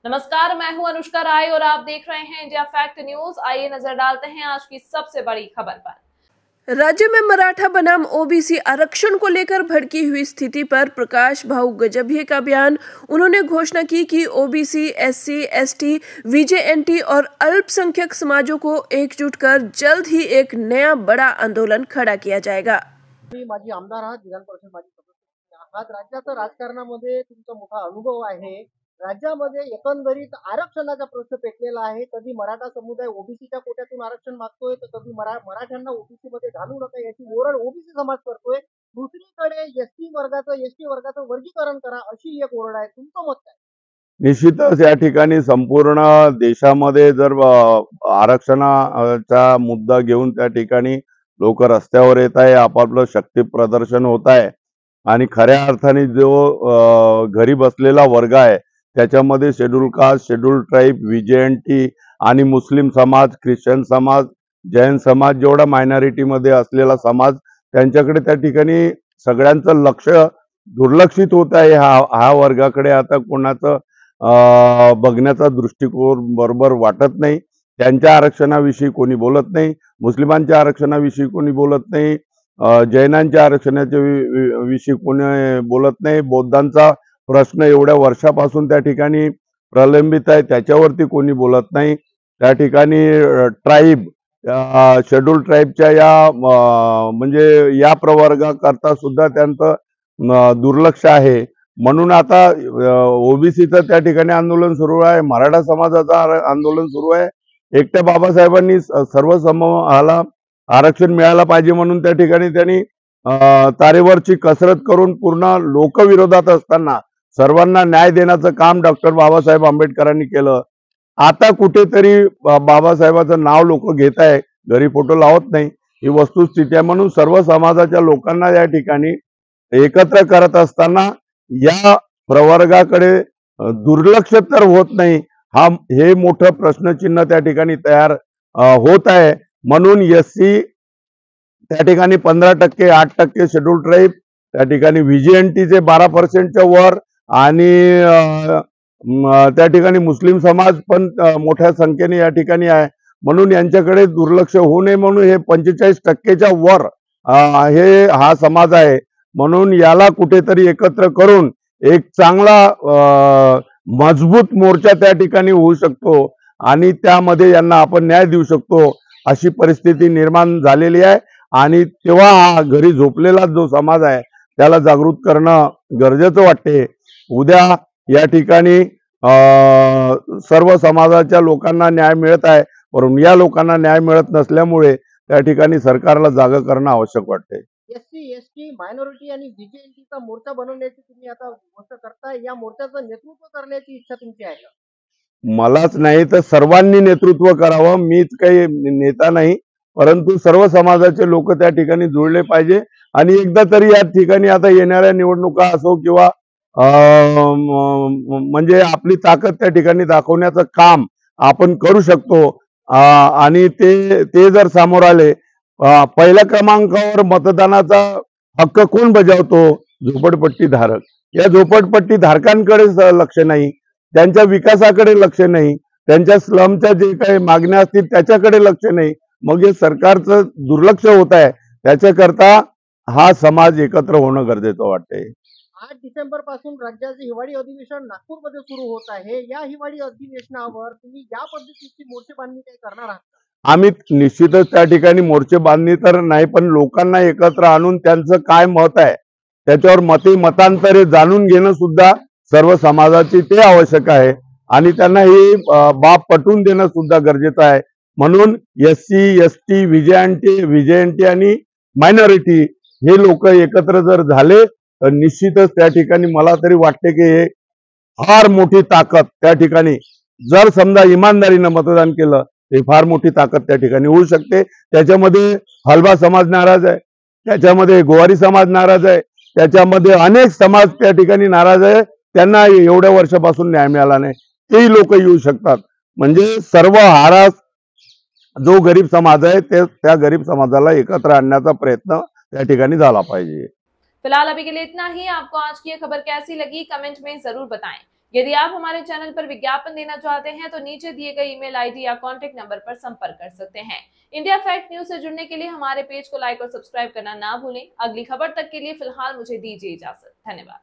नमस्कार, मैं हूं अनुष्का राय और आप देख रहे हैं इंडिया फैक्ट न्यूज। आइए नजर डालते हैं आज की सबसे बड़ी खबर पर। राज्य में मराठा बनाम ओबीसी आरक्षण को लेकर भड़की हुई स्थिति पर प्रकाश भाऊ गजभिये का बयान। उन्होंने घोषणा की कि ओबीसी, एससी, एसटी, वीजेएनटी और अल्पसंख्यक समाजों को एकजुट कर जल्द ही एक नया बड़ा आंदोलन खड़ा किया जाएगा। मी माजी आमदार आहात, विधान परिषद माजी सदस्य आहात। राज्याच्या राजकारणामध्ये तुमचा मोठा अनुभव आहे। राज्यामध्ये एकंदरीत आरक्षणाचा प्रश्न पेटलेला आहे। कधी मराठा समुदाय ओबीसीच्या कोट्यातून आरक्षण मागतोय, तर कधी मराठ्यांना ओबीसी मध्ये घालू नका याची ओरड ओबीसी समाज करतोय। दुसरीकडे एसटी वर्गाचं वर्गीकरण करा अशी एक ओरड आहे। तुमचं मत काय? निश्चितच या ठिकाणी संपूर्ण देशामध्ये जर आरक्षणाचा मुद्दा घेऊन त्या ठिकाणी लोक रस्त्यावर येत आहे, आपापलं शक्ती प्रदर्शन होत आहे आणि खऱ्या अर्थाने जो घरी बसलेला वर्ग आहे त्याच्यामध्ये schedule caste, schedule tribe, VJNT आणि मुस्लिम समाज, ख्रिश्चन समाज, जैन समाज जेवढा मायनॉरिटी मध्ये असलेला समाज त्यांच्याकडे त्या ठिकाणी सगळ्यांचं लक्ष दुर्लक्षित होत आहे। हा वर्गाकडे आता कोणाचं बघण्याचा दृष्टिकोन बरोबर वाटत नाही। त्यांच्या आरक्षणाविषयी कोणी बोलत नाही, मुस्लिमांच्या आरक्षणाविषयी कोणी बोलत नाही, जैनांच्या आरक्षणाच्या विषयी कोणी बोलत नाही। बौद्धांचा प्रश्न एवढ्या वर्षापासून त्या ठिकाणी प्रलंबित आहे, त्याच्यावरती कोणी बोलत नाही। त्या ठिकाणी ट्राईब, शेड्यूल ट्राईबच्या या म्हणजे या प्रवर्गाकरता सुद्धा त्यांचं दुर्लक्ष आहे। म्हणून आता ओबीसीचं त्या ठिकाणी आंदोलन सुरू आहे, मराठा समाजाचं आंदोलन सुरू आहे। एकट्या बाबासाहेबांनी सर्व समूहाला आरक्षण मिळायला पाहिजे म्हणून त्या ठिकाणी त्यांनी तारेवरची कसरत करून पूर्ण लोकविरोधात असताना सर्वांना न्याय देण्याचं काम डॉक्टर बाबासाहेब आंबेडकरांनी केलं। आता कुठेतरी बाबासाहेबाचं नाव लोक घेत आहे, घरी फोटो लावत नाही, ही वस्तुस्थिती आहे। म्हणून सर्व समाजाच्या लोकांना या ठिकाणी एकत्र करत असताना या प्रवर्गाकडे दुर्लक्ष तर होत नाही, हे मोठं प्रश्नचिन्ह त्या ठिकाणी तयार होत आहे। म्हणून एससी त्या ठिकाणी 15%, 8% शेड्यूल ट्राईब, त्या ठिकाणी व्हीजेएनटीचे 12% वर आणि त्या ठिकाणी मुस्लिम समाज पण मोठ्या संख्येने या ठिकाणी आहे। म्हणून यांच्याकडे दुर्लक्ष होऊ नये म्हणून हे 45%च्या वर हा समाज आहे। म्हणून याला कुठेतरी एकत्र करून एक चांगला मजबूत मोर्चा त्या ठिकाणी होऊ शकतो आणि त्यामध्ये यांना आपण न्याय देऊ शकतो अशी परिस्थिती निर्माण झालेली आहे। आणि तेव्हा हा घरी झोपलेला जो समाज आहे त्याला जागृत करणं गरजेचं वाटते। उद्या या ठिकाणी सर्व समाजाच्या लोकांना न्याय मिळत आहे, परंतु या लोकांना न्याय मिळत नसल्यामुळे त्या ठिकाणी सरकारला जागा करणं आवश्यक वाटते। एससी, एसटी, मायनॉरिटी आणि व्हीजेएनटीचा मोर्चा बनवण्याची तुम्ही आता गोष्ट करताय, या मोर्चाचं नेतृत्व करण्याची इच्छा तुमची आहे का? मलाच नाही तर सर्वांनी नेतृत्व करावं। मीच काही नेता नाही, परंतु सर्व समाजाचे लोक त्या ठिकाणी जुळले पाहिजे आणि एकदा तरी या ठिकाणी आता येणाऱ्या निवडणुका असो किंवा म्हणजे आपली ताकद त्या ठिकाणी दाखवण्याचं काम आपण करू शकतो। आणि ते जर समोर आले, पहिल्या क्रमांकावर मतदानाचा हक्क कोण बजावतो? झोपडपट्टी धारक। या झोपडपट्टी धारकांकडे लक्ष नाही, त्यांच्या विकासाकडे लक्ष नाही, त्यांच्या स्लमच्या जे काही मागण्या असतील त्याच्याकडे लक्ष नाही। मग हे सरकारचं दुर्लक्ष होत आहे, त्याच्याकरता हा समाज एकत्र होणं गरजेचं वाटतंय। 8 डिसेंबर पासून राज्याचे हिवाळी अधिवेशन नागपूरमध्ये सुरू होत आहे। या हिवाळी अधिवेशनावर तुम्ही या पद्धतीची मोर्चे बांधणी काही करणार आहात? आम्ही निश्चितच त्या ठिकाणी मोर्चे बांधणी तर नाही, पण लोकांना एकत्र आणून त्यांचं काय मत आहे त्याच्यावर मतांतरे जाणून घेणं सुद्धा सर्व समाजाची ते आवश्यक आहे आणि त्यांना ही बाब पटवून देणं सुद्धा गरजेचं आहे। म्हणून एससी, एसटी, व्हीजेएनटी आणि मायनॉरिटी हे लोक एकत्र जर झाले तर निश्चितच त्या ठिकाणी मला तरी वाटते की हे फार मोठी ताकद त्या ठिकाणी, जर समजा इमानदारीनं मतदान केलं हे फार मोठी ताकद त्या ठिकाणी होऊ शकते। त्याच्यामध्ये हलबा समाज नाराज आहे, त्याच्यामध्ये गोवारी समाज नाराज आहे, त्याच्यामध्ये अनेक समाज त्या ठिकाणी नाराज आहे, त्यांना एवढ्या वर्षापासून न्याय मिळाला नाही, तेही लोक येऊ शकतात। म्हणजे सर्व जो गरीब समाज है त्या गरीब समाजाला एकत्र आणण्याचा प्रयत्न त्या ठिकाणी झाला पाहिजे। फिलहाल अभी के लिए इतना ही। आपको आज की ये खबर कैसी लगी कमेंट में जरूर बताएं। यदि आप हमारे चैनल पर विज्ञापन देना चाहते हैं तो नीचे दिए गए ईमेल आईडी या कॉन्टैक्ट नंबर पर संपर्क कर सकते हैं। इंडिया फैक्ट न्यूज से जुड़ने के लिए हमारे पेज को लाइक और सब्सक्राइब करना ना भूलें। अगली खबर तक के लिए फिलहाल मुझे दीजिए इजाजत। धन्यवाद।